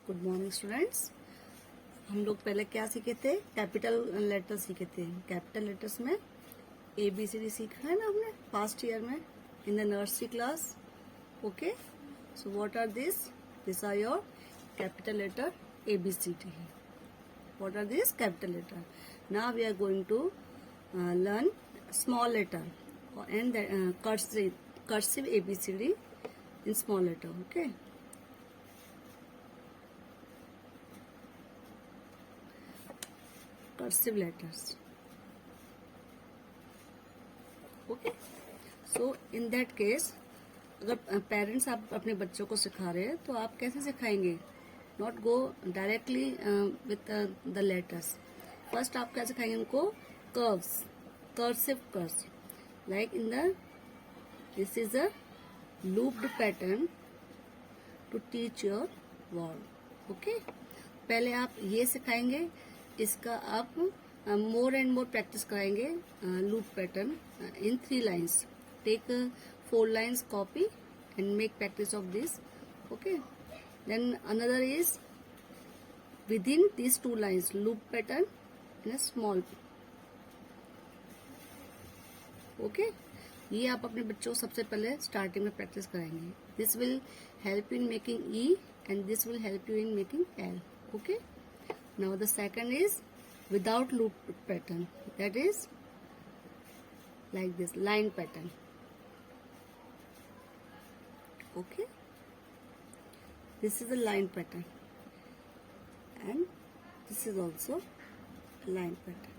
Good morning students. हम लोग पहले क्या सीखे थे? कैपिटल लेटर सीखे थे। कैपिटल लेटर्स में ABCD सीखा है ना हमने फास्ट ईयर में in the nursery class. Okay, so what are this are your capital letter ABCD. What are these capital letter? Now we are going to learn small letter and cursive ABCD in small letter. Okay. Cursive letters. Okay. So in that case, अगर parents आप अपने बच्चों को सिखा रहे हैं तो आप कैसे सिखाएंगे? Not go directly with the letters. First आप क्या सिखाएंगे उनको? Curves, cursive curves, like in the this is a looped pattern to teach your word. Okay, पहले आप ये सिखाएंगे, इसका आप मोर एंड मोर प्रैक्टिस कराएंगे. Loop pattern in 3 lines. Take 4 lines copy and make practice of this. Okay, then another is within these 2 lines loop pattern in a small. Okay, ये आप अपने बच्चों को सबसे पहले स्टार्टिंग में प्रैक्टिस कराएंगे. This will help in making E and this will help you in making L. Okay, now the second is without loop pattern, that is like this line pattern. Okay, this is a line pattern and this is also line pattern.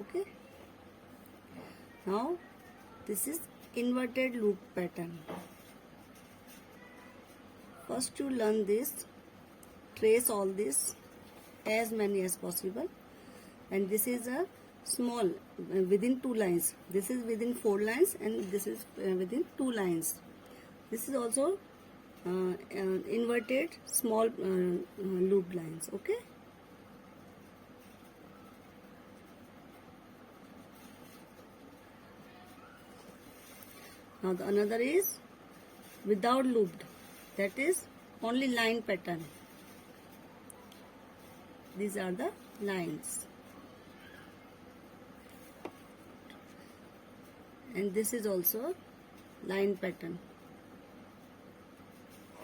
Okay, now this is inverted loop pattern. First you learn this, trace all this as many as possible, and this is a small within 2 lines. This is within 4 lines and this is within 2 lines. This is also inverted small loop lines. Okay, now the another is without looped, that is only line pattern. These are the lines. And this is also line pattern.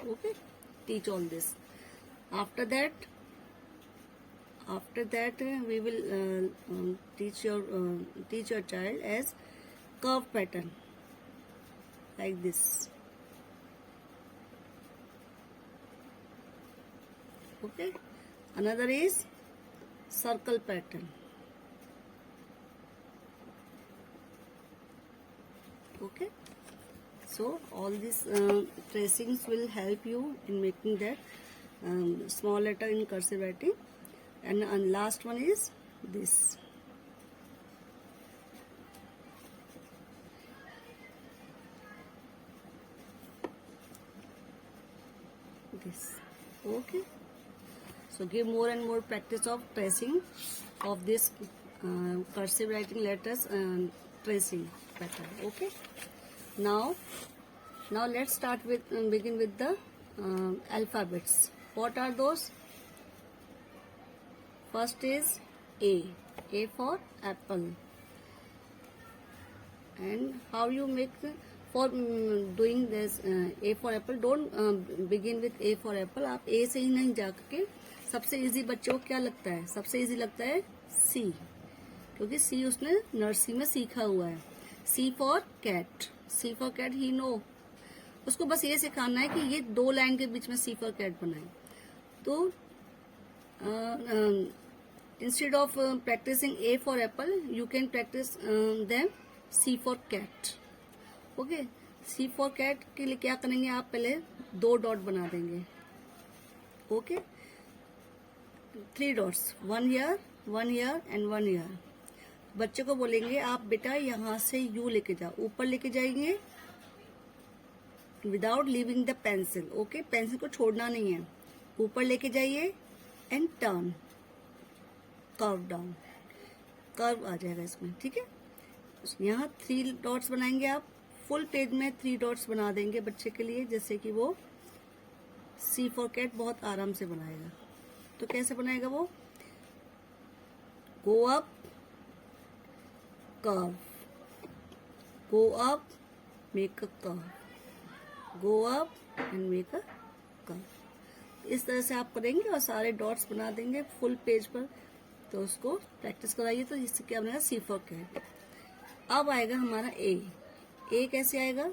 Okay, teach all this. After that we will teach your child as curve pattern, like this. Okay, another is circle pattern. Okay, so all these tracings will help you in making that small letter in cursive writing. And last one is this. This. Okay, so give more and more practice of tracing of this cursive writing letters and tracing pattern. Okay, now let's start with begin with the alphabets. What are those? First is A for apple. And how you make for doing this A for apple? Don't begin with A for apple. आप A से ही नहीं जाके, सबसे easy बच्चों को क्या लगता है? सबसे इजी लगता है C, क्योंकि C उसने नर्सरी में सीखा हुआ है. C for cat. C for cat he know. उसको बस ये सिखाना है कि ये 2 लाइन के बीच में C for cat बनाए. तो instead of practicing A for apple, you can practice then C for cat. Okay, C for cat के लिए क्या करेंगे? आप पहले 2 डॉट बना देंगे. Okay, 3 dots, 1 here, 1 here and 1 here. बच्चे को बोलेंगे आप बेटा यहाँ से U लेके जाओ, ऊपर लेके जाएंगे without leaving the pencil. Okay, pencil को छोड़ना नहीं है, ऊपर लेके जाइए and turn, curve down, curve आ जाएगा इसमें. ठीक है, यहाँ 3 डॉट्स बनाएंगे. आप फुल पेज में 3 डॉट्स बना देंगे बच्चे के लिए, जैसे कि वो सी फॉर कैट बहुत आराम से बनाएगा। तो कैसे बनाएगा वो? Go up, curve, go up, make a curve, go up and make a curve. इस तरह से आप करेंगे और सारे डॉट्स बना देंगे फुल पेज पर। तो उसको प्रैक्टिस कराइए। तो इससे क्या बनेगा? C for cat. अब आएगा हमारा ए। ए कैसे आएगा?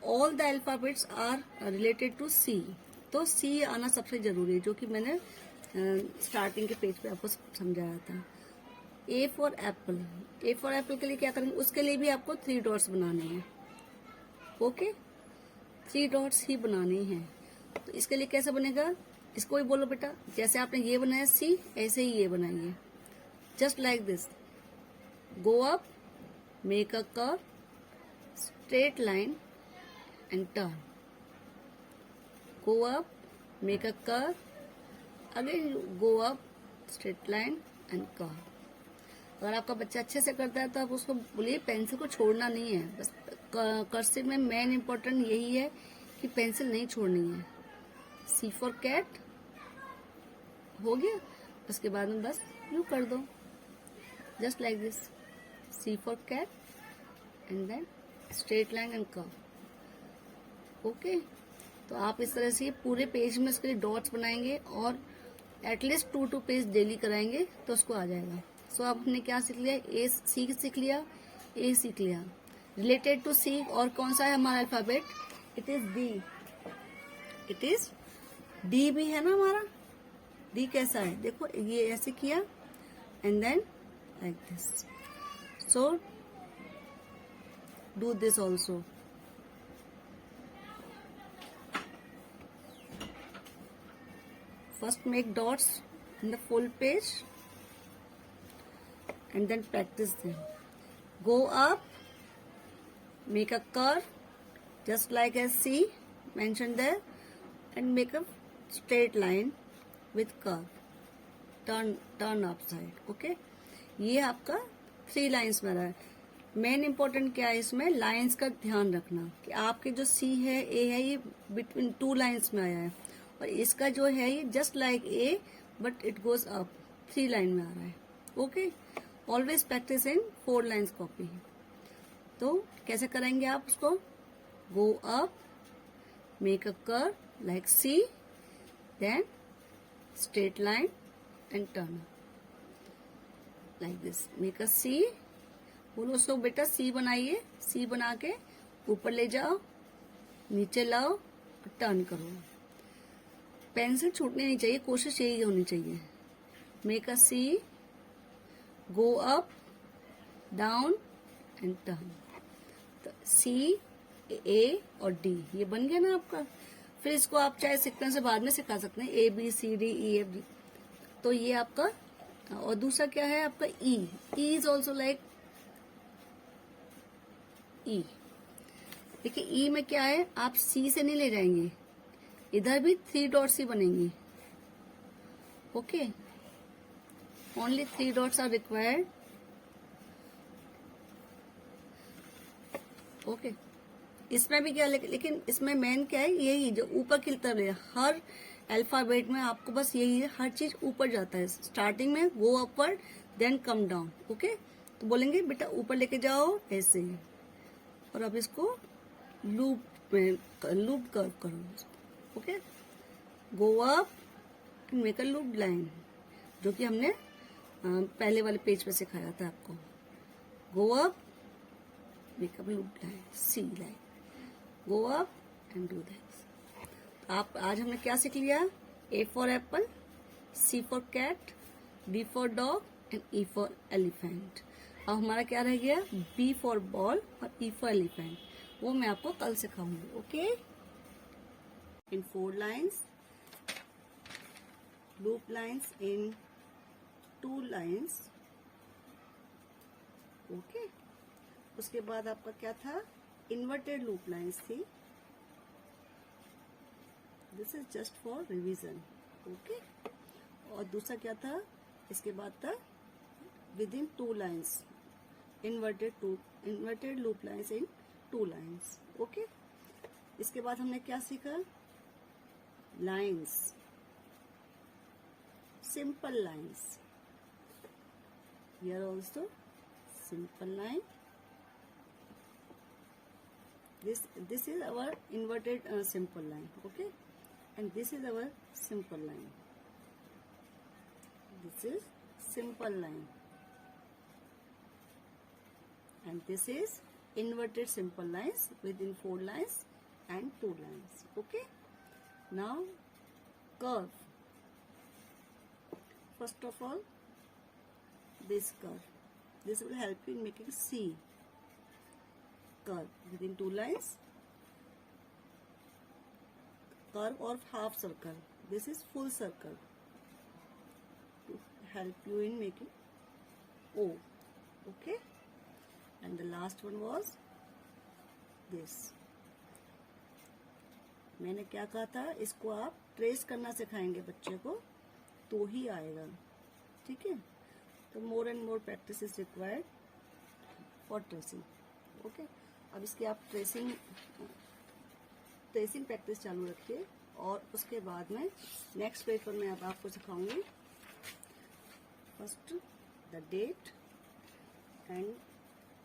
All the alphabets are related to C. तो सी आना सबसे जरूरी है, जो कि मैंने स्टार्टिंग के पेज पे आपको समझाया था। ए for Apple. A for Apple के लिए क्या करेंगे? उसके लिए भी आपको 3 डॉट्स बनाने हैं। ओके, 3 डॉट्स ही बनाने हैं। तो इसके लिए कैसे बनेगा? इसको भी बोलो बेटा, जैसे आपने ये बनाया सी, ऐसे ही ये बनाइए। Just like this, go up, make a curve, straight line and turn, go up, make a curve, again go up, straight line and curve. अगर आपका बच्चा अच्छे से करता है तो आप उसको बोलिए पेंसिल को छोड़ना नहीं है। बस कर्सिव में मेन इंपॉर्टेंट यही है कि पेंसिल नहीं छोड़नी है। सी फॉर कैट हो गया। उसके बाद में बस यू कर दो, just like this, C for cat and then straight line and curve. Okay, तो आप इस तरह से पूरे पेज में इसके लिए डॉट्स बनाएंगे और एटलीस्ट 2 पेज डेली कराएंगे तो उसको आ जाएगा। सो अब हमने क्या सीख लिया? ए सी सीख लिया, ए सीख लिया। रिलेटेड टू सी और कौन सा है हमारा alphabet? It is D. It is D भी है ना हमारा। डी कैसा है? देखो, ये ऐसे किया and then like this. So do this also. First make dots in the full page and then practice them. Go up, make a curve just like as C mentioned there, and make a straight line with curve. Turn upside. Okay, ये आपका 3 lines में रहा है। Main important क्या है इसमें? Lines का ध्यान रखना कि आपके जो C है, A है, ये बिटवीन 2 लाइन्स में आया है और इसका जो है ये just like A but it goes up 3 line में आ रहा है। Okay, always practice in 4 lines copy. तो कैसे करेंगे आप उसको? Go up, make a curve like C, then straight line and turn like this, make a C. बोलो सो बेटा, सी बनाइए। सी बना के ऊपर ले जाओ, नीचे लाओ और टर्न करो। पेंसिल छूटनी नहीं चाहिए, कोशिश यही होनी चाहिए। Make a C, go up, down and turn. तो सी, ए और डी ये बन गया ना आपका। फिर इसको आप चाहे सीक्वेंस से बाद में सिखा सकते हैं, A B C D E F D. तो ये आपका। और दूसरा क्या है आपका? E. E is also like E. देखिए, ई में क्या है? आप सी से नहीं ले जाएंगे, इधर भी 3 डॉट्स ही बनेंगी। Okay, only 3 dots are required. Okay, इसमें भी क्या, लेकिन इसमें मेन क्या है? यही जो ऊपर की तरफ है। हर अल्फाबेट में आपको बस यही है, हर चीज ऊपर जाता है। स्टार्टिंग में go upward then come down. Okay, तो बोलेंगे बेटा ऊपर लेके जाओ ऐसे ही, और अब इसको लूप कर्व करो। Okay, go up, make a loop line, जो कि हमने पहले वाले पेज पे सिखाया था आपको। Go up, make a loop line, C line, go up and do that. आप आज हमने क्या सीख लिया? A for apple, C for cat, D for dog and E for elephant. अब हमारा क्या रह गया? बी फॉर बॉल और ई फॉर एलिफेंट। वो मैं आपको कल सिखाऊंगी। Okay, in 4 lines, loop lines in 2 lines. Okay, उसके बाद आपका क्या था? इन्वर्टेड लूप लाइन्स थी। This is just for revision. Okay, और दूसरा क्या था? इसके बाद था with in 2 lines, inverted loop lines in 2 lines. Okay, इसके बाद हमने क्या सीखा? lines, simple lines. Here also simple line. This is our inverted simple line, okay, and this is our simple line. This is simple line, and this is inverted simple lines within 4 lines and 2 lines, okay. Now curve. First of all, this curve, this will help you in making C curve within 2 lines. Curve or half circle. This is full circle to help you in making O, okay. And the last one was this. मैंने क्या कहा था, इसको आप trace करना सिखाएंगे बच्चे को तो ही आएगा, ठीक है. तो मोर and more practice is required for tracing, okay. अब इसकी आप ट्रेसिंग प्रैक्टिस चालू रखिए, और उसके बाद में नेक्स्ट पेज पर मैं अब आपको सिखाऊंगी first the date, and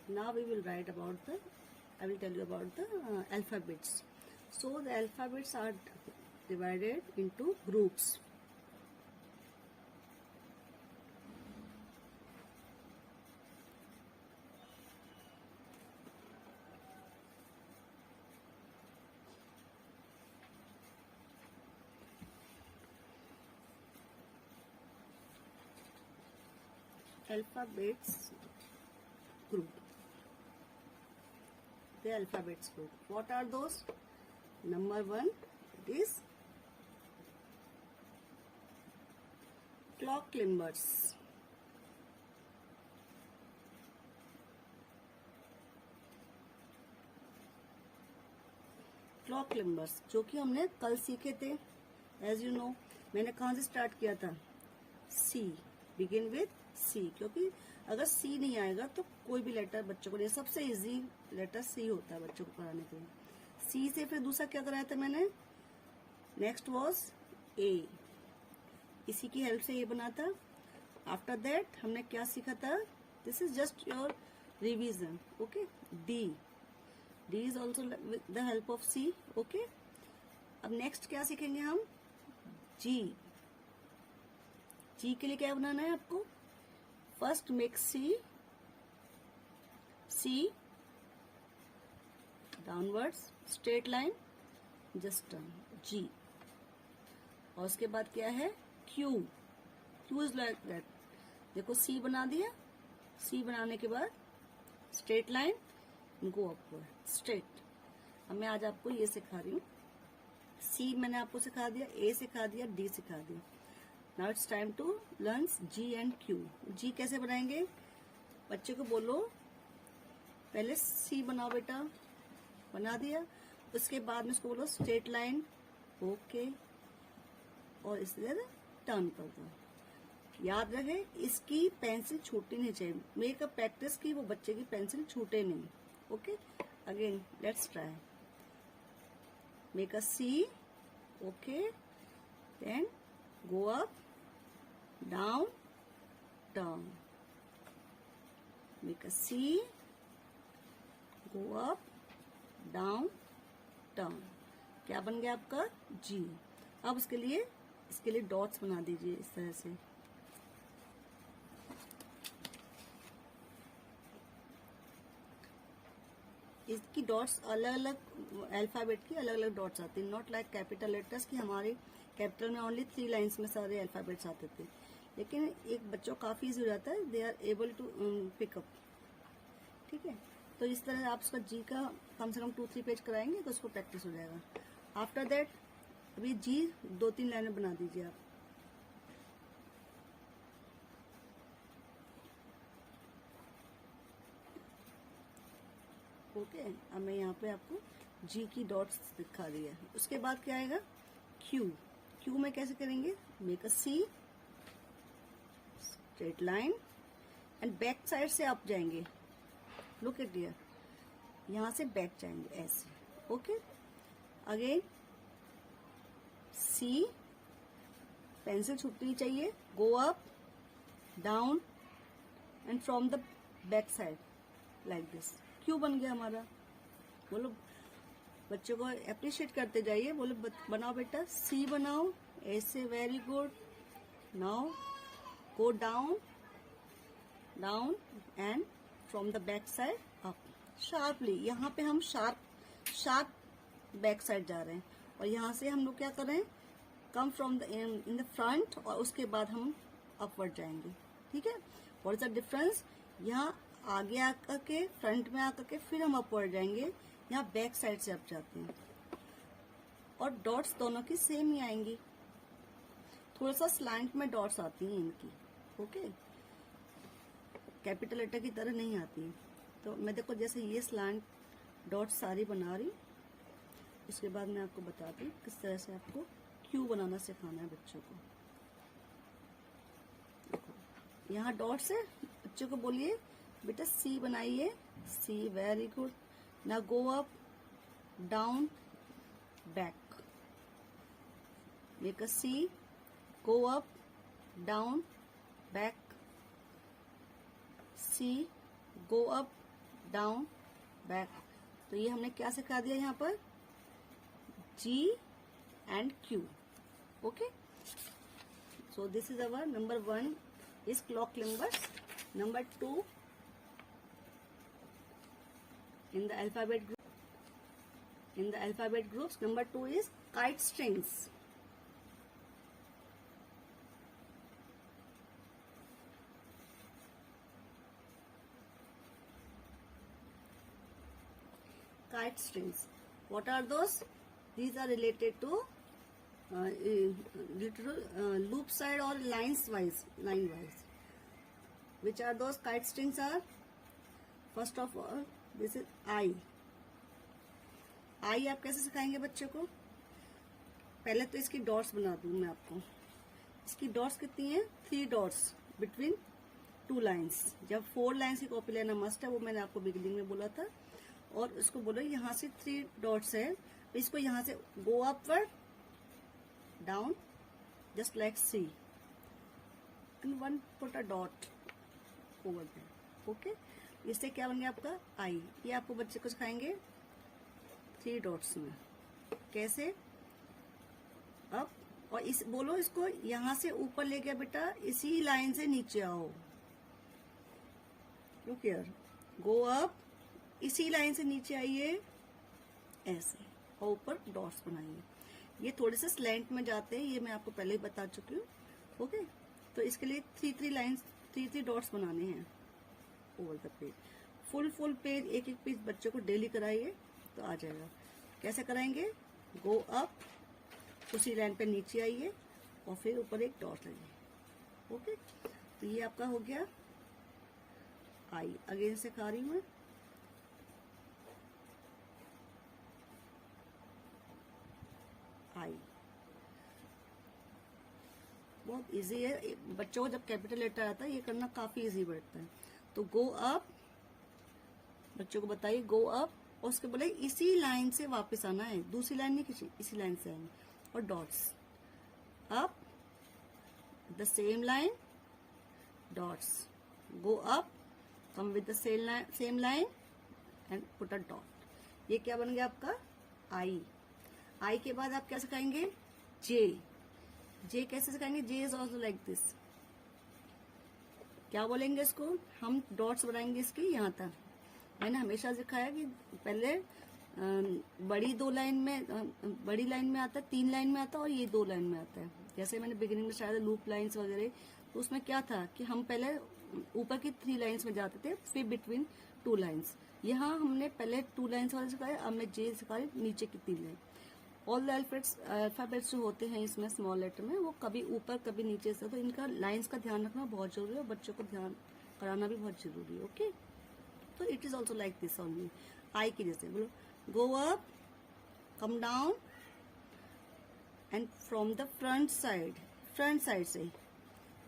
now we will write about I will tell you about the alphabets. So the alphabets are divided into groups. Alphabets group. The alphabets group. What are those? Number 1, it is clock climbers. Clock climbers जो कि हमने कल सीखे थे. As you know, मैंने कहाँ से start किया था? सी. बिगिन विथ सी, क्योंकि अगर सी नहीं आएगा तो कोई भी लेटर बच्चों को नहीं. सबसे इजी लेटर सी होता है बच्चों को पढ़ाने के लिए. सी से फिर दूसरा क्या कराया था मैंने? Next was a. इसी की हेल्प से ए बना था. आफ्टर दैट हमने क्या सीखा था? This is just your revision, okay. D. D is also with the help of C, okay. अब नेक्स्ट क्या सीखेंगे हम? जी. जी के लिए क्या बनाना है आपको? First make C. C downwards straight line, just turn. G. और उसके बाद क्या है? Q. Q is like that. देखो सी बना दिया. सी बनाने के बाद straight line, go upward, straight. अब मैं आज आपको ये सिखा रही हूँ. सी मैंने आपको सिखा दिया, ए सिखा दिया, डी सिखा दिया. Now it's time to learn G and Q. G कैसे बनाएंगे? बच्चे को बोलो पहले सी बनाओ बेटा. बना दिया. उसके बाद में उसको बोलो स्ट्रेट लाइन, ओके, और इस तरह टर्न कर दो. याद रहे इसकी पेंसिल छूटनी नहीं चाहिए. मेक अ प्रैक्टिस की वो बच्चे की पेंसिल छूटे नहीं, okay. Again let's try. Make a C, okay, then go up, down, turn. Make a C, go up, down, turn. क्या बन गया आपका? G. अब इसके लिए डॉट्स बना दीजिए इस तरह से. इसकी डॉट्स अलग अलग, अल्फाबेट की अलग अलग डॉट्स आती है. नॉट लाइक कैपिटल लेटर्स की हमारे कैपिटल में ओनली 3 लाइंस में सारे अल्फाबेट्स आते थे. लेकिन एक बच्चों काफी इजी हो जाता है. They are able to pick up, ठीक है. तो इस तरह आप उसका जी का कम से कम 2-3 पेज कराएंगे तो उसको प्रैक्टिस हो जाएगा. आफ्टर दैट अभी जी 2-3 लाइनें बना दीजिए आप. ओके. अब मैं यहाँ पे आपको जी की डॉट्स दिखा दी है. उसके बाद क्या आएगा? क्यू. क्यू में कैसे करेंगे? Make a C, straight line, and back side से आप जाएंगे. Look at here. यहां से बैक जाएंगे ऐसे, okay. Again C. C, pencil छूटनी चाहिए, go up, down and from the back side like this. Q बन गया हमारा? बोलो, बच्चों को अप्रिशिएट करते जाइए। बोलो बनाओ बेटा, सी बनाओ ऐसे, very good. Now go down, down and from the back side up sharply. यहाँ पे हम शार्प बैक साइड जा रहे हैं, और यहाँ से हम लोग क्या कर रहे हैं, come from the in the front, और उसके बाद हम अपवर्ड जाएंगे। ठीक है, व्हाट इज द डिफरेंस? यहाँ आगे आकर के, फ्रंट में आकर के फिर हम अपवर्ड जाएंगे, यहाँ बैक साइड से अप जाते हैं, और डॉट्स दोनों की सेम ही आएंगी। थोड़ा सा स्लैंट में डॉट्स आती हैं इनकी, ओके, कैपिटल लेटर की तरह नहीं आती है। तो मैं देखो जैसे ये स्लैंट डॉट्स सारी बना रही, उसके बाद मैं आपको बताती हूँ किस तरह से आपको क्यू बनाना सिखाना है बच्चों को। यहाँ डॉट्स है, बच्चों को बोलिए बेटा सी बनाइए, सी, वेरी गुड। ना go up, down, back, make a C, go up, down, back, C, go up, down, back. तो ये हमने क्या सिखा दिया यहाँ पर, G and Q. Okay. So this is our number 1 is clock numbers. Number 2 in the alphabet group. In the alphabet groups, number 2 is kite strings. Kite strings. What are those? These are related to loop side or line wise. Which are those kite strings are? First of all, this is I. I आप कैसे सिखाएंगे बच्चों को? पहले तो इसकी dots बना दूं मैं आपको। इसकी डॉट्स कितनी है? 3 डॉट्स बिटवीन 2 लाइन्स। जब 4 लाइन्स की कॉपी लेना मस्ट है, वो मैंने आपको बिगिनिंग में बोला था। और इसको बोलो यहाँ से 3 डॉट्स है, इसको यहाँ से go upward, down, just like C, and 1 put a dot over there. Okay, इससे क्या बन गया आपका आई। ये आपको बच्चे को सिखाएंगे 3 डॉट्स में कैसे अप, और इस बोलो इसको यहां से ऊपर ले गया बेटा, इसी लाइन से नीचे आओ। लुक हियर, गो अप, इसी लाइन से नीचे आइए ऐसे, और ऊपर डॉट्स बनाइए। ये थोड़े से स्लैंट में जाते हैं, ये मैं आपको पहले ही बता चुकी हूँ। ओके, तो इसके लिए 3 लाइन्स, 3 डॉट्स बनाने हैं over the page. Full page, एक पेज बच्चों को डेली कराइए तो आ जाएगा। कैसे कराएंगे? गो अप, उसी लाइन पे नीचे आइए, और फिर ऊपर एक डॉट लगाइए। ओके, तो ये आपका हो गया आई। अगेन सिखा रही हूँ मैं। आई बहुत इजी है बच्चों को, जब कैपिटल लेटर आता है ये करना काफी इजी बैठता है। तो गो अप, बच्चों को बताइए गो अप, और उसके बोले इसी लाइन से वापस आना है, दूसरी लाइन नहीं खींची, इसी लाइन से आएंगे, और dots up, the same line, dots, go up, come with the same line and put a dot. ये क्या बन गया आपका आई। आई के बाद आप क्या सिखाएंगे? जे। जे कैसे सिखाएंगे? जे इज ऑल्सो लाइक दिस। क्या बोलेंगे इसको? हम डॉट्स बनाएंगे इसकी यहाँ तक। मैंने हमेशा सिखाया कि पहले बड़ी 2 लाइन में, बड़ी लाइन में आता है, 3 लाइन में आता है, और ये 2 लाइन में आता है। जैसे मैंने बिगिनिंग में शायद लूप लाइन्स वगैरह, तो उसमें क्या था कि हम पहले ऊपर की 3 लाइन्स में जाते थे, फिर बिटवीन 2 लाइन्स। यहाँ हमने पहले 2 लाइन्स वाले सिखाए, अब मैं जे सिखाई नीचे की 3 लाइन। ऑल द अल्फाबेट्स जो होते हैं इसमें स्मॉल लेटर में, वो कभी ऊपर कभी नीचे से, तो इनका लाइन्स का ध्यान रखना बहुत जरूरी है, और बच्चों को ध्यान कराना भी बहुत जरूरी है। ओके, तो it is also like this only. I की जैसे बोलो, go up, come down, and from the front side से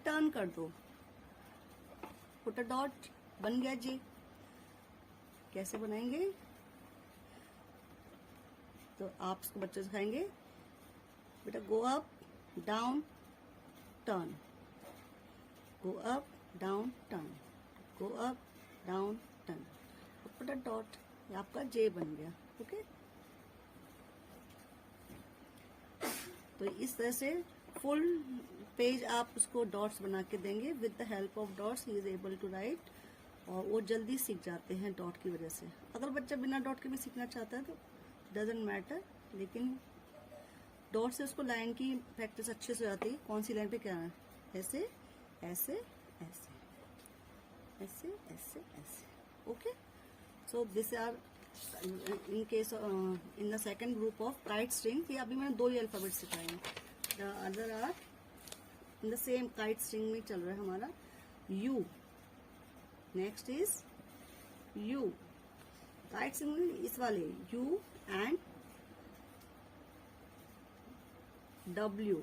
टर्न कर दो, पुट अ डॉट, बन गया जी। कैसे बनाएंगे? तो आप इसको बच्चों सिखाएंगे बेटा गो up down turn, go up down turn, go up down turn, put a dot, ये आपका जे बन गया। ओके, तो इस तरह से फुल पेज आप उसको डॉट्स बना के देंगे। With the help of dots ही इज एबल टू राइट, और वो जल्दी सीख जाते हैं डॉट की वजह से। अगर बच्चा बिना डॉट के भी सीखना चाहता है तो डजेंट मैटर, लेकिन डॉट से उसको लाइन की प्रैक्टिस अच्छे से हो जाती है। कौन सी लाइन पे क्या है, ऐसे ऐसे ऐसे ऐसे ऐसे ऐसे। Okay, so this are in case in the second group of kite string. ये अभी मैंने 2 ही अल्फाबेट सिखाए हैं, the other are in the same kite string में चल रहा है हमारा U. Next is U, kite string में इस वाले U and W.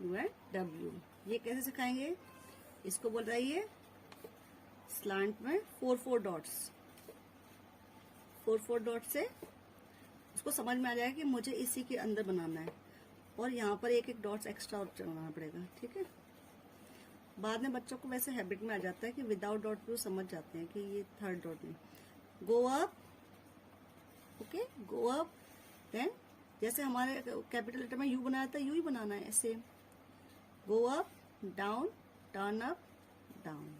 U and W, ये कैसे सिखाएंगे, इसको बोल रहा है ये स्लांट में 4-4 डॉट्स। 4-4 डॉट से उसको समझ में आ जाएगा कि मुझे इसी के अंदर बनाना है, और यहाँ पर एक एक डॉट्स एक्स्ट्रा और बनाना पड़ेगा। ठीक है, बाद में बच्चों को वैसे हैबिट में आ जाता है कि विदाउट डॉट भी वो समझ जाते हैं कि ये 3rd डॉट में। Go up, okay, go up, then जैसे हमारे कैपिटल लेटर में यू बनाया था, यू ही बनाना है ऐसे। गो up down turn up down,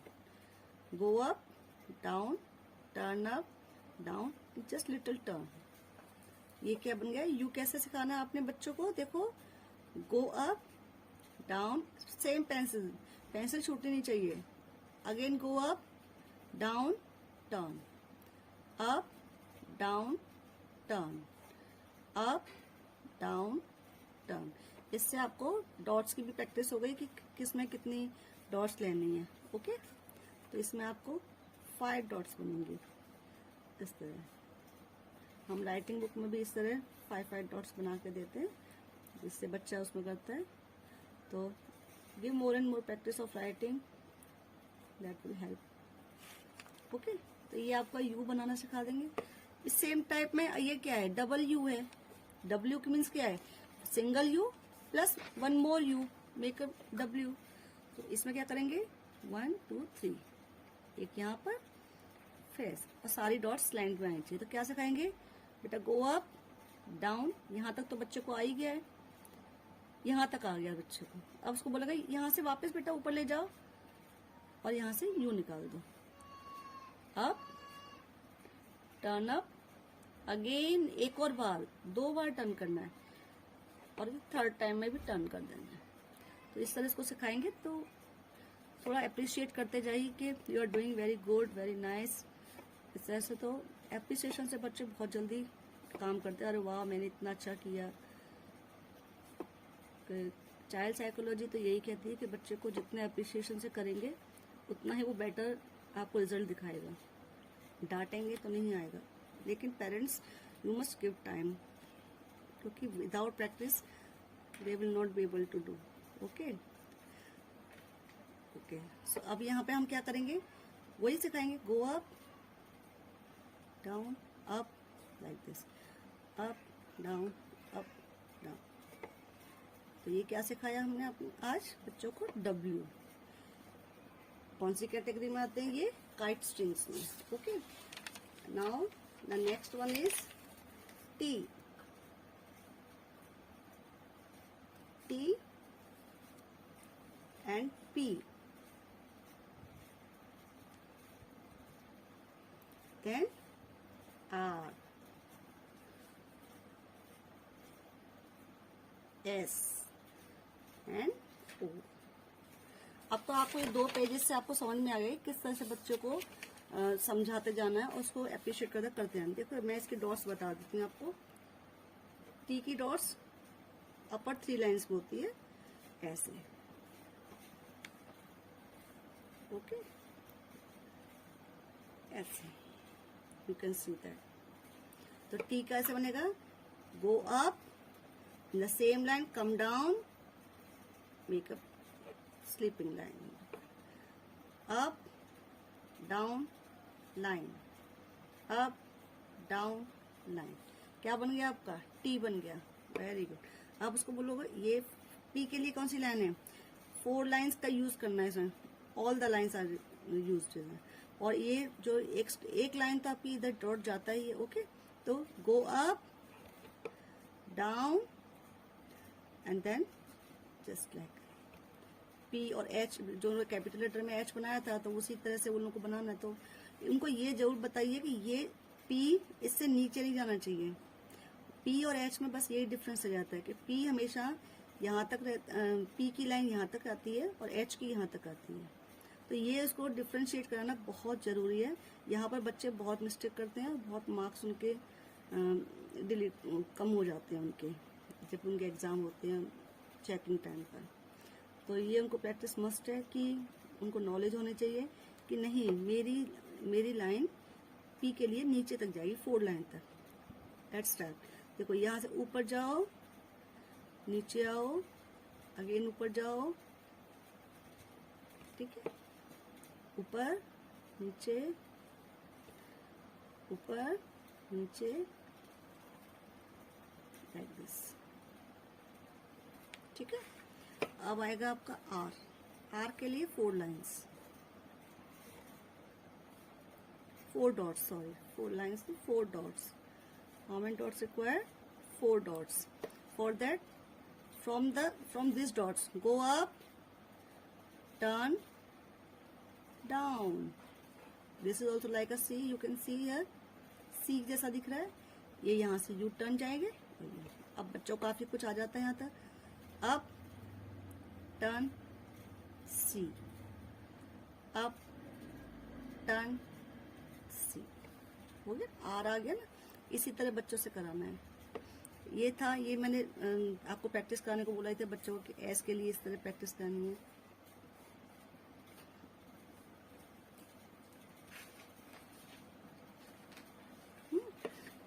गो up down turn up down, just little turn. ये क्या बन गया, यू कैसे सिखाना है आपने बच्चों को, देखो go up down, same pencil, pencil छूटनी नहीं चाहिए। Again go up down turn, up down turn, up down turn. इससे आपको डॉट्स की भी प्रैक्टिस हो गई कि किसमें कितनी डॉट्स लेनी है। ओके, तो इसमें आपको 5 डॉट्स बनेंगे इस तरह। हम राइटिंग बुक में भी इस तरह 5-5 डॉट्स बना के देते हैं, जिससे बच्चा उसमें करता है। तो give more and more practice of writing, that will help. Okay, तो ये आपका यू बनाना सिखा देंगे। इस सेम टाइप में ये क्या है, डबल यू है। डब्ल्यू की मीन्स क्या है, single you plus 1 more you make a W. तो इसमें क्या करेंगे, 1 2 3, एक यहाँ पर फेस, और सारी डॉट्स लाइन में आनी चाहिए। तो क्या सिखाएंगे बेटा, गो अप डाउन, यहाँ तक तो बच्चे को आ ही गया है, यहाँ तक आ गया बच्चे को। अब उसको बोलेगा यहाँ से वापस बेटा ऊपर ले जाओ, और यहाँ से यू निकाल दो। अप टर्न अप, अगेन एक और बार, 2 बार टर्न करना है, और 3rd टाइम में भी टर्न कर देना है। तो इस तरह इसको सिखाएंगे तो थोड़ा अप्रिशिएट करते जाइए कि you are doing very good, very nice. इस तरह से तो एप्रिसिएशन से बच्चे बहुत जल्दी काम करते हैं, अरे वाह मैंने इतना अच्छा किया। चाइल्ड साइकोलॉजी तो यही कहती है कि बच्चे को जितने अप्रिसिएशन से करेंगे उतना ही वो बेटर आपको रिजल्ट दिखाएगा। डांटेंगे तो नहीं आएगा, लेकिन parents you must give time, क्योंकि without practice they will not be able to do. Okay okay, so अब यहाँ पे हम क्या करेंगे, वही सिखाएंगे, go up down up like this, up down up down. तो ये क्या सिखाया हमने आज बच्चों को, डब्ल्यू। कौन सी कैटेगरी में आते हैं ये, काइट स्ट्रिंग्स में। Okay, now the next one is T. T and P, then R, S and O। अब तो आपको ये 2 पेजेस से आपको समझ में आ गई किस तरह से बच्चों को समझाते जाना है और उसको अप्रिशिएट करते जाना। देखो मैं इसकी डॉट्स बता देती हूँ आपको। टी की डॉट्स अपर 3 लाइन्स में होती है ऐसे। ओके, ऐसे यू कैन सी दैट। तो टी कैसे बनेगा, go up in the same line, come down, make a sleeping line, up down line, up down line. क्या बन गया आपका? टी बन गया। Very good. आप उसको बोलोगे ये पी के लिए कौन सी लाइन है? 4 लाइन्स का यूज करना है इसमें, all the lines are used. और ये जो एक लाइन तो आपकी इधर डॉट जाता ही है। ओके, तो go up, down and then just like P और एच, जो कैपिटल लेटर में एच बनाया था तो उसी तरह से उन लोगों को बनाना है। तो उनको ये जरूर बताइए कि ये पी इससे नीचे नहीं जाना चाहिए। पी और एच में बस यही डिफरेंस आ जाता है कि पी हमेशा यहाँ तक पी की लाइन यहाँ तक आती है और एच की यहाँ तक आती है। तो ये इसको डिफ्रेंशिएट कराना बहुत ज़रूरी है। यहाँ पर बच्चे बहुत मिस्टेक करते हैं और बहुत मार्क्स उनके कम हो जाते हैं उनके, जब उनके एग्ज़ाम होते हैं चेकिंग टाइम पर। तो ये उनको प्रैक्टिस मस्ट है कि उनको नॉलेज होनी चाहिए कि नहीं, मेरी लाइन पी के लिए नीचे तक जाएगी, 4 लाइन तक। Let's start. देखो यहाँ से ऊपर जाओ, नीचे आओ, अगेन ऊपर जाओ, ठीक है, ऊपर नीचे, ऊपर नीचे, लाइक दिस, ठीक है। अब आएगा आपका आर के लिए 4 lines, 4 dots, sorry 4 lines, 4 dots. How many dots required? 4 dots. For that from these dots go up, turn down. This is also like a C, you can see here, C जैसा दिख रहा है। ये यहाँ से U turn जाएंगे। अब बच्चों को काफी कुछ आ जाता है यहाँ तक। अप, टर्न, सी, अप, टर्न, सी, हो गया। आर आ गया ना। इसी तरह बच्चों से कराना है। ये था, ये मैंने आपको प्रैक्टिस कराने को बोला था बच्चों को कि एस के लिए इस तरह प्रैक्टिस करनी है।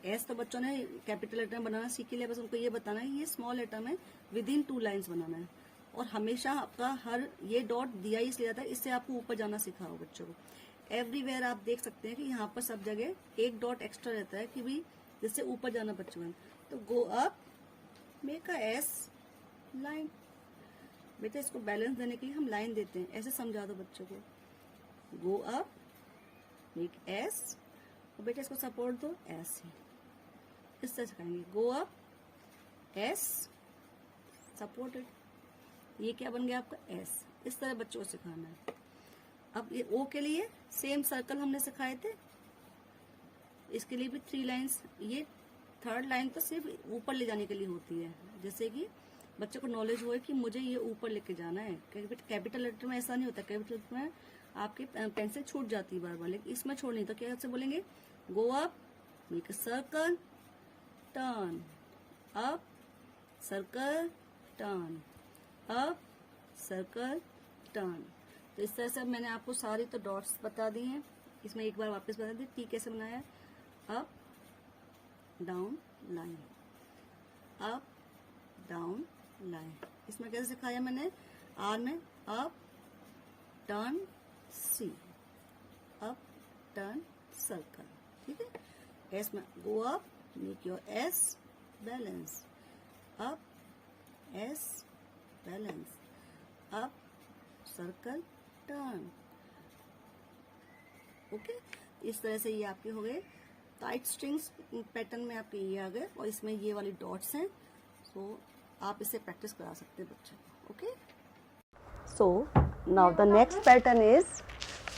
एस तो बच्चों ने कैपिटल लेटर में बनाना सीख लिया, बस उनको ये बताना है ये स्मॉल लेटर में विदिन 2 लाइन्स बनाना है। और हमेशा आपका हर ये डॉट दिया ही इसलिए जाता है, इससे आपको ऊपर जाना सिखाओ बच्चों को। एवरीवेयर आप देख सकते हैं कि यहाँ पर सब जगह एक डॉट एक्स्ट्रा रहता है कि भाई जिससे ऊपर जाना बच्चों में। तो गो अप, मेक अ एस लाइन। बेटा इसको बैलेंस देने के लिए हम लाइन देते हैं, ऐसे समझा दो बच्चों को। गो अप, मेक एस, और बेटा इसको सपोर्ट दो ऐसे, इस तरह सिखाएंगे। Go up, S, supported. ये क्या बन गया आपका? एस। इस तरह बच्चों को सिखाना है। अब ये ओ के लिए सेम सर्कल हमने सिखाए थे, इसके लिए भी 3 लाइन्स। ये 3rd लाइन तो सिर्फ ऊपर ले जाने के लिए होती है, जैसे कि बच्चों को नॉलेज हो कि मुझे ये ऊपर लेके जाना है। कैपिटल लेटर में ऐसा नहीं होता, कैपिटल लेटर में आपकी पेंसिल छूट जाती है बार बार, लेकिन इसमें छोड़नी। तो क्या से बोलेंगे? गो up, make a circle, turn, up, circle, turn, up, circle, turn. तो इस तरह से मैंने आपको सारी तो डॉट्स बता दी हैं। इसमें एक बार वापस बता दी टी कैसे बनाया है। Up, down, line, up, down, line. इसमें कैसे सिखाया मैंने? आर में अप, टर्न, सी, अप, टर्न, सर्कल, ठीक है। एस में go up, make your S balance, up, S balance, up, circle, turn. Okay, इस तरह से ये आपके हो गए टाइट स्ट्रिंग्स पैटर्न में आपके ये आ गए, और इसमें ये वाली डॉट्स हैं। सो आप इसे प्रैक्टिस करा सकते हैं बच्चे को। Okay, so now the next pattern is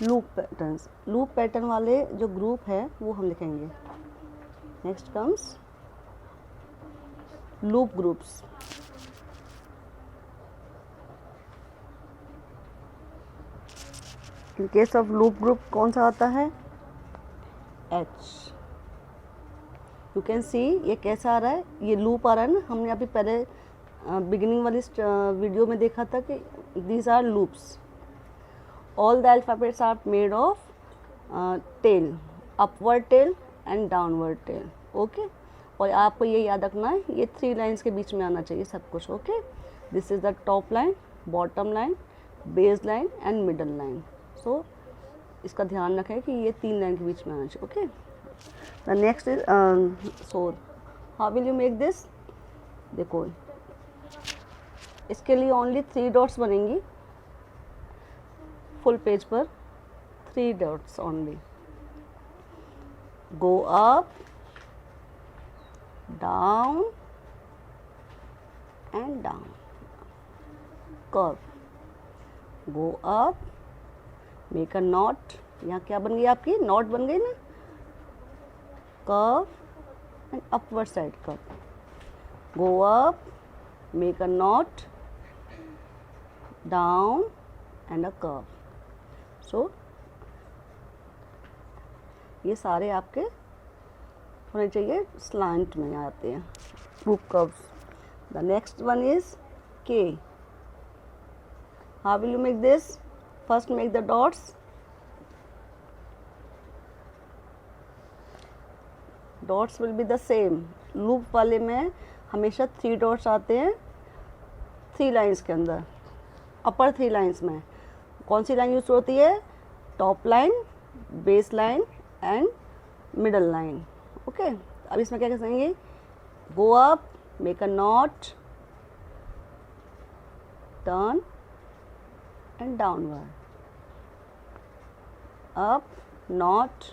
loop patterns. Loop pattern वाले जो ग्रुप है वो हम लिखेंगे। Next comes loop groups. In case of loop group कौन सा आता है? एच। यू कैन सी ये कैसा आ रहा है, ये लूप आ रहा है ना। हमने अभी पहले बिगिनिंग वाली वीडियो में देखा था कि these are loops. All the alphabets are made of tail, upward tail and downward tail. Okay, और आपको ये याद रखना है ये 3 लाइन्स के बीच में आना चाहिए सब कुछ। Okay, this is the top line, bottom line, base line and middle line. So इसका ध्यान रखें कि ये 3 लाइन के बीच में आना चाहिए। Okay, The next is so how will you make this? देखो इसके लिए ओनली 3 डॉट्स बनेंगी फुल पेज पर, 3 dots only. Go up, down and down. Curve. Go up, make a knot. यहाँ क्या बन गई आपकी? नॉट बन गई ना. Curve and upward side curve. Go up, make a knot, down and a curve. So ये सारे आपके होने चाहिए स्लैंट में आते हैं, loop curves. The next one is K. How will you make this? First make the dots. Dots will be the same. Loop वाले में हमेशा 3 डॉट्स आते हैं 3 लाइन्स के अंदर. अपर 3 लाइन्स में कौन सी लाइन यूज होती है? Top line, base line and middle line. Okay, अब इसमें क्या कहेंगे? गो up, make a not, turn and downward. Up, not,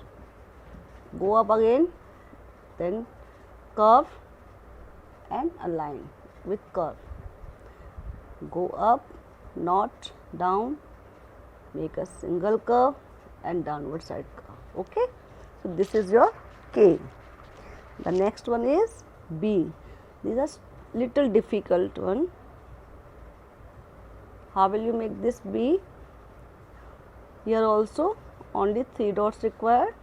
go up again, then curve and align with curve. Go up, not down, make a single curve and downward side curve. Okay, so this is your K. The next one is B. These are little difficult one. How will you make this B? Here also only 3 dots required.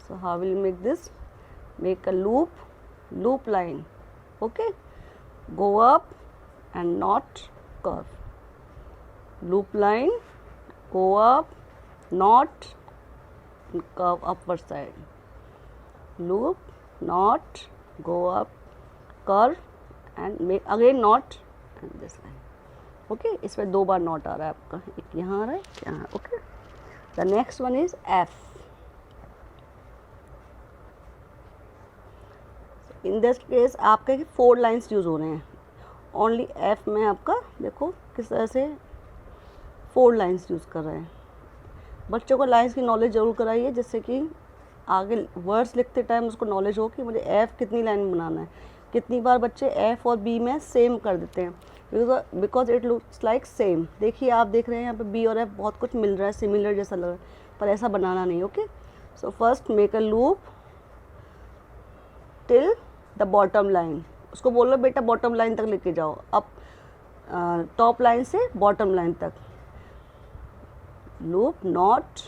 So how will you make this? Make a loop, loop line. Okay, go up and not curve. Loop line, go up, not, and curve upward side. Loop, not, go up, curve and make again not and this line. Okay, इसमें 2 बार not आ रहा है आपका, एक यहाँ आ रहा है, एक यहाँ. Okay, the next one is F. In this case आपके 4 लाइन्स यूज़ हो रहे हैं. ओनली एफ में आपका देखो किस तरह से 4 लाइन्स यूज़ कर रहे हैं. बच्चों को लाइन्स की नॉलेज ज़रूर कराइए, जिससे कि आगे वर्ड्स लिखते टाइम उसको नॉलेज हो कि मुझे एफ कितनी लाइन में बनाना है. कितनी बार बच्चे एफ और बी में सेम कर देते हैं, because it looks like same. देखिए आप देख रहे हैं यहाँ पे बी और एफ बहुत कुछ मिल रहा है, सिमिलर जैसा लग रहा है, पर ऐसा बनाना नहीं. Okay, so first make a loop till the bottom line. उसको बोलो बेटा बॉटम लाइन तक लेके जाओ, अब टॉप लाइन से बॉटम लाइन तक. Loop not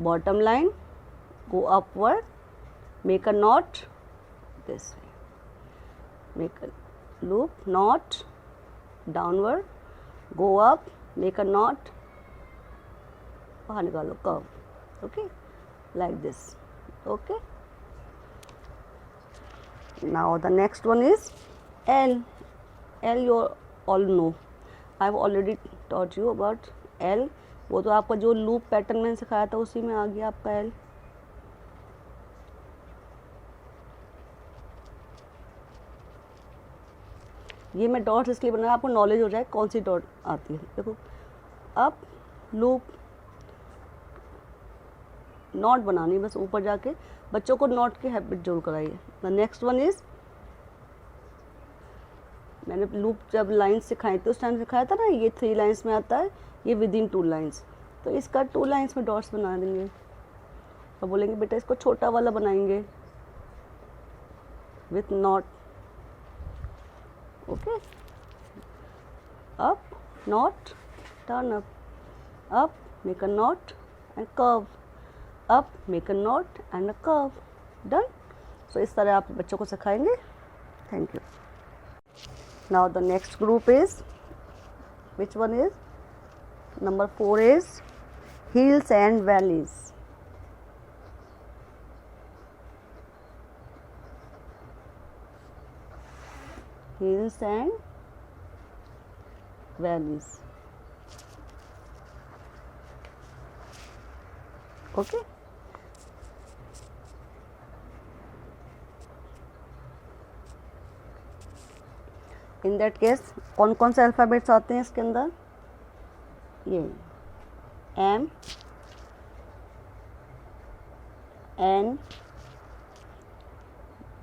bottom line, go upward, make a not this way, make a loop not downward, go up, make a not, बाहर निकालो curve. Okay, like this. Okay, now the next one is L. L you all know, I have already taught you about L. वो तो आपका जो loop pattern मैंने सिखाया था उसी में आ गया आपका L. ये मैं डॉट्स इसलिए बनाया आपको नॉलेज हो जाए कौन सी डॉट आती है. देखो अब लूप नॉट बनानी, बस ऊपर जाके बच्चों को नॉट की हैबिट जरूर कराइए. द नेक्स्ट वन इज, मैंने लूप जब लाइंस सिखाई थी उस टाइम सिखाया था ना, ये 3 लाइंस में आता है, ये विद इन 2 लाइंस. तो इसका 2 लाइंस में डॉट्स बना देंगे और बोलेंगे बेटा इसको छोटा वाला बनाएंगे with not. Okay, up not, turn up, up make a not and curve, up, make a knot and a curve. Done. So इस तरह आप बच्चों को सिखाएंगे. Thank you. Now the next group is, which one is? Number 4 is hills and valleys. Hills and valleys. Okay. In that case कौन कौन से alphabets आते हैं इसके अंदर? ये M, N,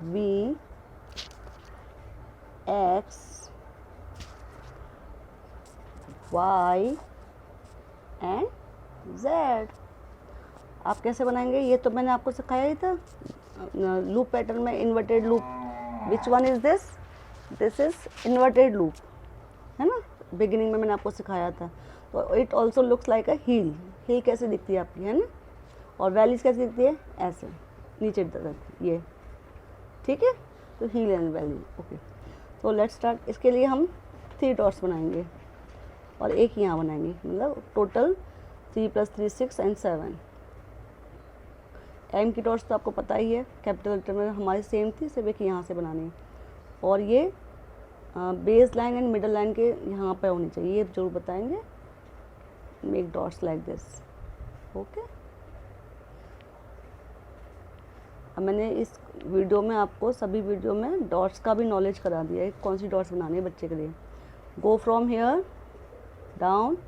V, X, Y and Z। आप कैसे बनाएंगे? ये तो मैंने आपको सिखाया ही था लूप पैटर्न में, inverted loop. Which one is this? This is inverted loop, है ना। बिगिनिंग में मैंने आपको सिखाया था। तो it also looks like a heel. Heel कैसे दिखती है आपकी, है ना। और वैलीज कैसे दिखती है? ऐसे नीचे तरफ, ये, ठीक है। तो हील एंड वैली, ओके। तो लेट्स स्टार्ट। इसके लिए हम 3 डॉट्स बनाएंगे और एक यहाँ बनाएंगे, मतलब टोटल 3 + 3 6 एंड 7। एम की डॉट्स तो आपको पता ही है, कैपिटल लेटर में हमारी सेम थी, सिर्फ एक यहाँ से बनानी है। और ये base line and middle line के यहाँ पे होनी चाहिए, ये जरूर बताएंगे। Make dots like this, okay. अब मैंने इस वीडियो में आपको सभी वीडियो में डॉट्स का भी नॉलेज करा दिया है, कौन सी डॉट्स बनानी है बच्चे के लिए। Go from here down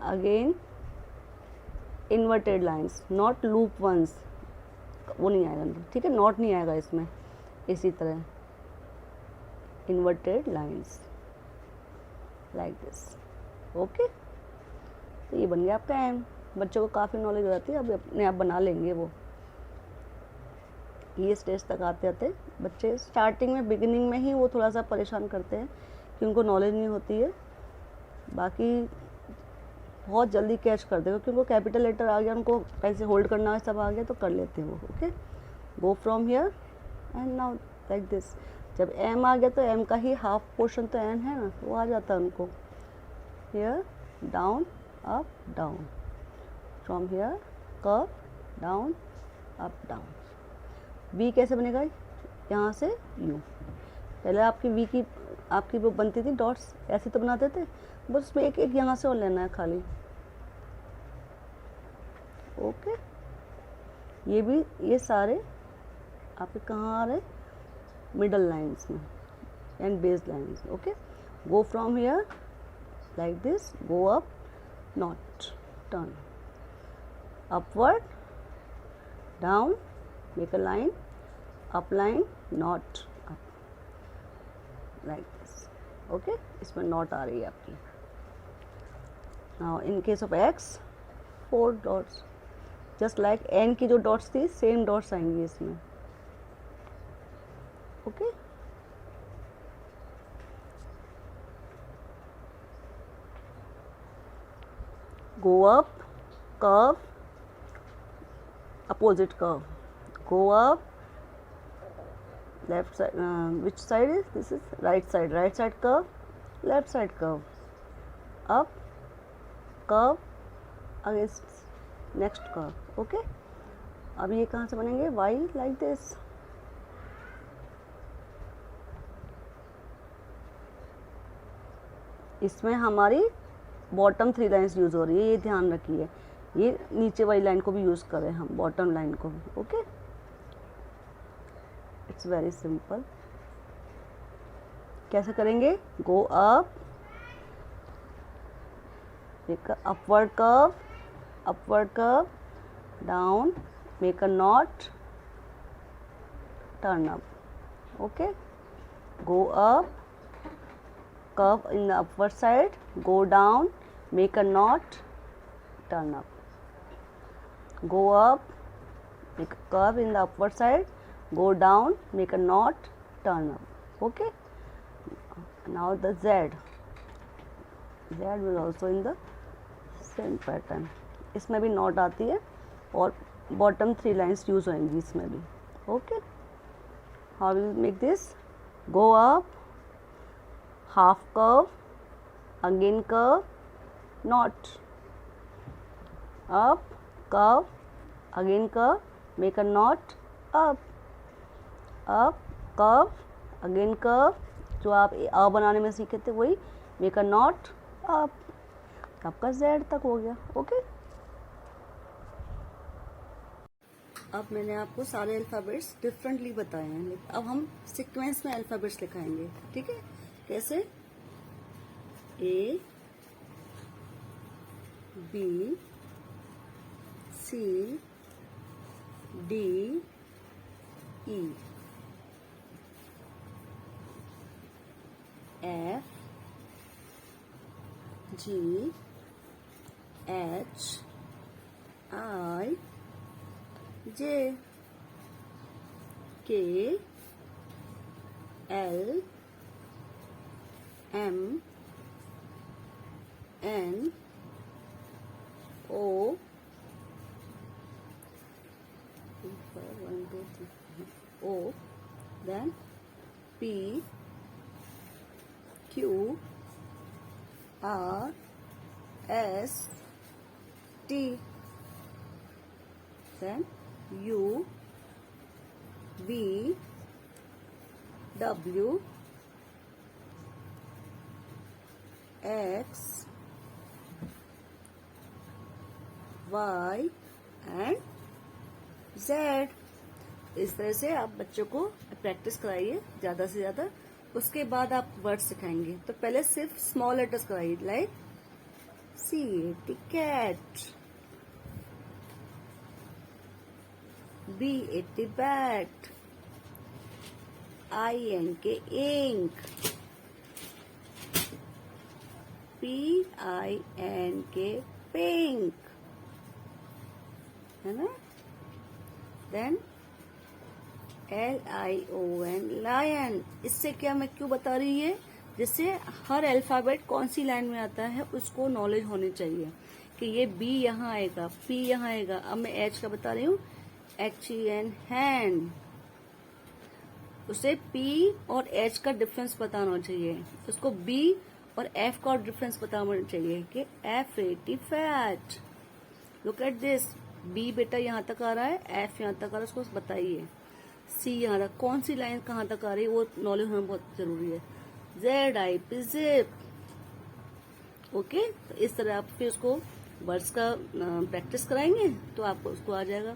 again inverted lines, not loop ones, वो नहीं आएगा, ठीक है, नॉट नहीं आएगा इसमें। इसी तरह inverted lines like this, okay. तो ये बन गया आपका एम। बच्चों को काफ़ी नॉलेज हो जाती है, अब अपने आप बना लेंगे वो। ये स्टेज तक आते आते बच्चे स्टार्टिंग में, बिगिनिंग में ही वो थोड़ा सा परेशान करते हैं कि उनको नॉलेज नहीं होती है। बाकी बहुत जल्दी कैच कर देगा, क्योंकि कैपिटल लेटर आ गया, उनको कैसे होल्ड करना है सब आ गया, तो कर लेते हैं वो, okay. Go from here and now like this. जब एम आ गया तो एम का ही हाफ पोर्शन तो एन है ना, वो आ जाता है उनको। Here down up down, from here curve down up down. V कैसे बनेगा? यहाँ से यू। पहले आपकी वो बनती थी डॉट्स, ऐसे तो बनाते थे, बस उसमें एक एक यहाँ से और लेना है खाली, ओके। ये सारे आपके कहाँ आ रहे? मिडल लाइंस में and base lines, okay. Go from here like this, go up, not, turn, upward, down, make a line, up line, not, up, like this, okay. इसमें नॉट आ रही है आपकी। Now in case of x 4 dots, just like an की जो dots थी same dots आएंगी इसमें, okay. Go up, curve, opposite curve, go up, left side, which side is this? Is right side curve, left side curve, up, curve against next curve, okay। अब ये कहाँ से बनेंगे? y like this, इसमें हमारी bottom 3 lines use हो रही है, ये ध्यान रखिए। ये नीचे वाली लाइन को भी यूज़ करें हम, बॉटम लाइन को भी, ओके। It's very simple. कैसे करेंगे? गो up, make a upward curve, down, make a not, turn up, okay. Go up, curve in the upward side, go down, make a knot, turn up, go up, make a curve in the upward side, go down, make a knot, turn up, okay। Now the Z will also in the same pattern, इसमें भी knot आती है और bottom 3 lines use होंगी इसमें भी, okay। How will we make this? Go up, half curve, again curve, knot, up, curve, again curve, make a knot, up, curve, again curve, जो आप आ बनाने में सीखे थे वही, make a knot, up, आपका Z तक हो गया, ओके। अब मैंने आपको सारे अल्फाबेट्स डिफरेंटली बताए हैं, अब हम सीक्वेंस में अल्फाबेट्स लिखाएंगे, ठीक है? कैसे? A B C D E F G H I J K L M N O O, then P Q R S T, then U V W X Y and Z। इस तरह से आप बच्चों को practice कराइए ज्यादा से ज्यादा, उसके बाद आप वर्ड सिखाएंगे। तो पहले सिर्फ स्मॉल लेटर्स कराइए, like C cat, B bat, INK ink, PINK pink, है ना? Then LION lion. इससे क्या मैं क्यों बता रही है? जिससे हर अल्फाबेट कौन सी लाइन में आता है उसको नॉलेज होनी चाहिए कि ये B यहाँ आएगा, P यहाँ आएगा। अब मैं H का बता रही हूँ, HEN हैंड। उसे P और H का डिफरेंस पता होना चाहिए, उसको B और F का डिफरेंस पता होना चाहिए कि FAT fat. Look at this, B बेटा यहाँ तक आ रहा है, F यहाँ तक आ रहा है, उसको बताइए। C यहाँ तक, कौन सी लाइन कहाँ तक आ रही है वो नॉलेज होना बहुत जरूरी है। ZIP zip. ओके, तो इस तरह आप फिर उसको वर्ड्स का प्रैक्टिस कराएंगे तो आपको उसको आ जाएगा।